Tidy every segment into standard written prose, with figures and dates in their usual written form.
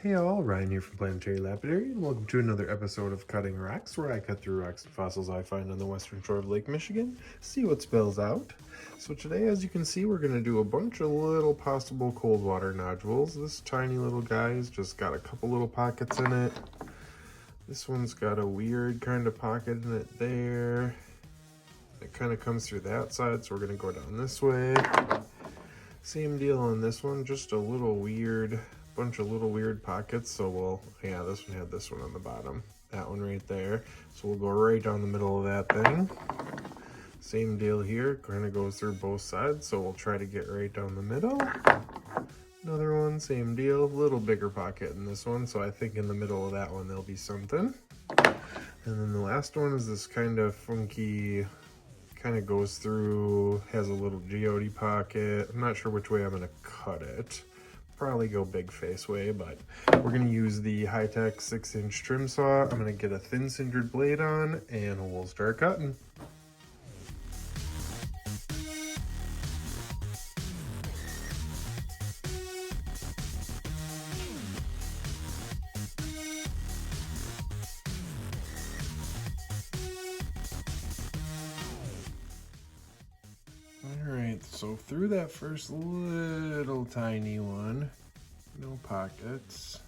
Hey all, Ryan here from Planetary Lapidary, and welcome to another episode of Cutting Rocks, where I cut through rocks and fossils I find on the western shore of Lake Michigan, see what spills out. So today, as you can see, we're going to do a bunch of little possible cold water nodules. This tiny little guy's just got a couple little pockets in it. This one's got a weird kind of pocket in it there. It kind of comes through that side, so we're going to go down this way. Same deal on this one, just a little weird, bunch of little weird pockets. So yeah, this one had this one on the bottom, that one right there. So we'll go right down the middle of that thing. Same deal here, kind of goes through both sides. So we'll try to get right down the middle. Another one, same deal, little bigger pocket in this one. So I think in the middle of that one, there'll be something. And then the last one is this kind of funky, kind of goes through, has a little geode pocket. I'm not sure which way I'm going to cut it. Probably go big face way, but we're going to use the high-tech 6-inch trim saw. I'm going to get a thin singered blade on and we'll start cutting. Alright, so through that first little tiny one, no pockets.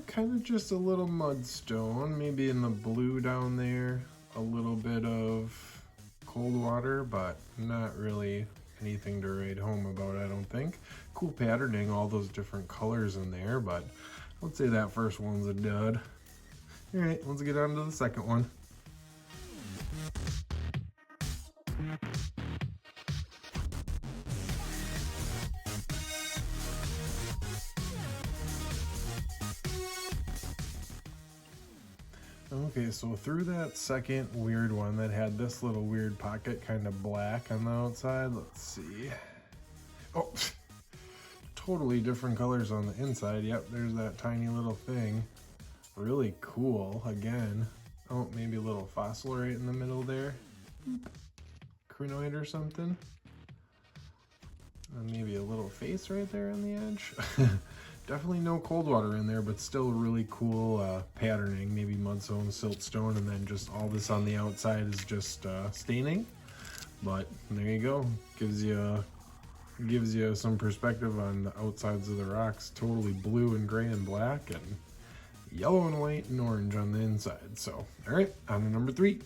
Kind of just a little mudstone, maybe in the blue down there, a little bit of cold water, but not really anything to write home about, I don't think. Cool patterning, all those different colors in there, but let's say that first one's a dud. Alright, let's get on to the second one. Okay, so through that second weird one that had this little weird pocket, kind of black on the outside, let's see. Oh, totally different colors on the inside. Yep, there's that tiny little thing. Really cool, again. Oh, maybe a little fossil right in the middle there. Crinoid or something. And maybe a little face right there on the edge. Definitely no cold water in there, but still really cool patterning. Maybe mudstone, siltstone, and then just all this on the outside is just staining. But there you go. Gives you some perspective on the outsides of the rocks. Totally blue and gray and black, and yellow and white and orange on the inside. So, all right, on to number 3.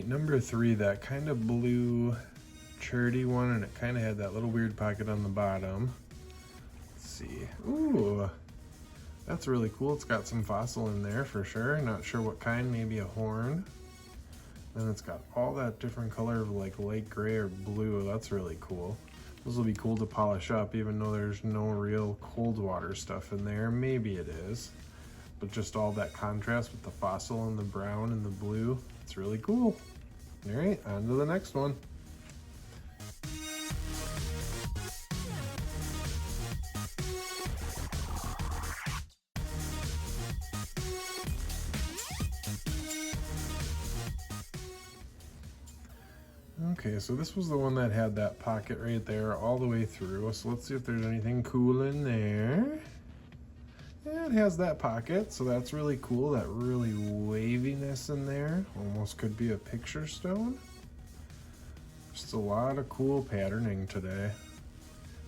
Number 3, that kind of blue charity one, and it kind of had that little weird pocket on the bottom. Let's see. Ooh, that's really cool. It's got some fossil in there for sure. Not sure what kind, maybe a horn. Then it's got all that different color of like light gray or blue. That's really cool. Those will be cool to polish up, even though there's no real cold water stuff in there. Maybe it is, but just all that contrast with the fossil and the brown and the blue, it's really cool. All right, on to the next one. Okay, so this was the one that had that pocket right there all the way through. So let's see if there's anything cool in there. Yeah, it has that pocket, so that's really cool. That really waviness in there. Almost could be a picture stone. Just a lot of cool patterning today.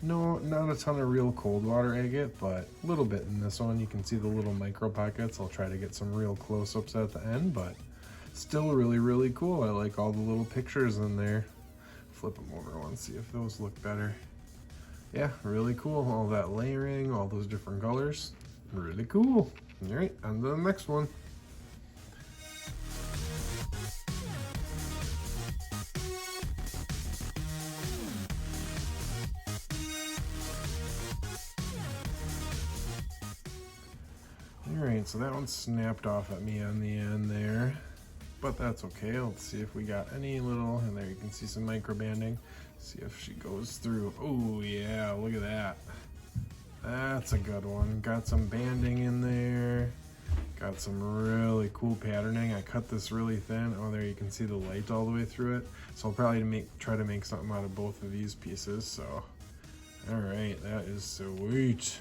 No, not a ton of real cold water agate, but a little bit in this one. You can see the little micro pockets. I'll try to get some real close-ups at the end, but still really, really cool. I like all the little pictures in there. Flip them over once, see if those look better. Yeah, really cool. All that layering, all those different colors. Really cool. All right, on to the next one. All right, so that one snapped off at me on the end there, but that's okay. Let's see if we got any little, and there you can see some micro banding. See if she goes through. Oh yeah, look at that. That's a good one. Got some banding in there. got some really cool patterning. I cut this really thin. Oh, there you can see the light all the way through it. So I'll probably try to make something out of both of these pieces. So, all right, that is sweet.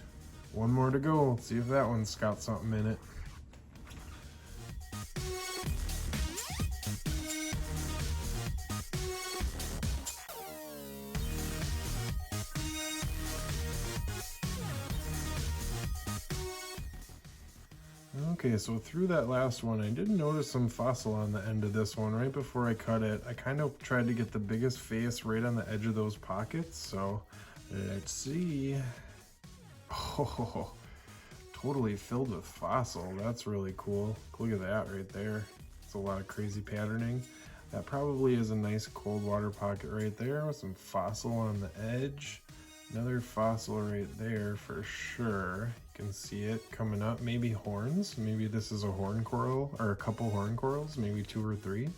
One more to go. Let's see if that one's got something in it. Okay, so through that last one, I did notice some fossil on the end of this one. Right before I cut it, I kind of tried to get the biggest face right on the edge of those pockets. So let's see. Oh, totally filled with fossil. That's really cool. Look at that right there. It's a lot of crazy patterning. That probably is a nice cold water pocket right there with some fossil on the edge. Another fossil right there for sure. You can see it coming up. Maybe horns. Maybe this is a horn coral or a couple horn corals, maybe 2 or 3.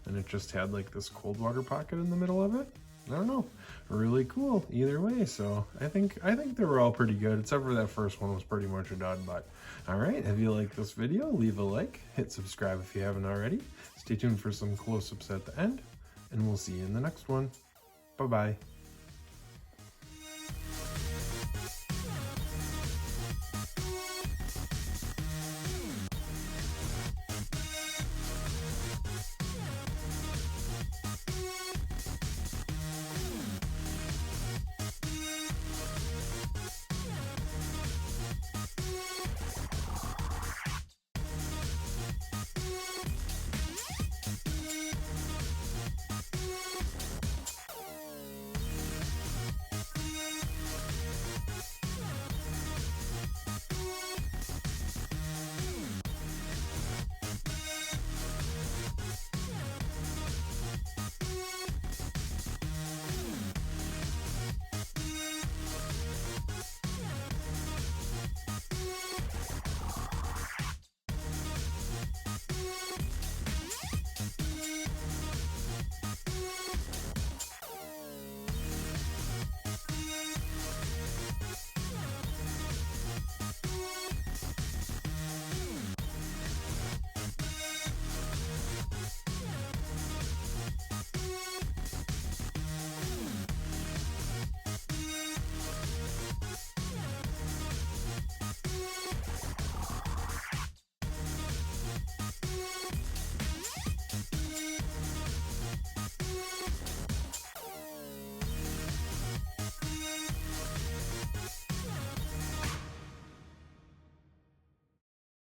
And it just had like this cold water pocket in the middle of it. I don't know. Really cool either way. So I think they were all pretty good, except for that first one was pretty much a dud. But all right, if you like this video, leave a like, hit subscribe if you haven't already. Stay tuned for some close-ups at the end, and we'll see you in the next one. Bye-bye.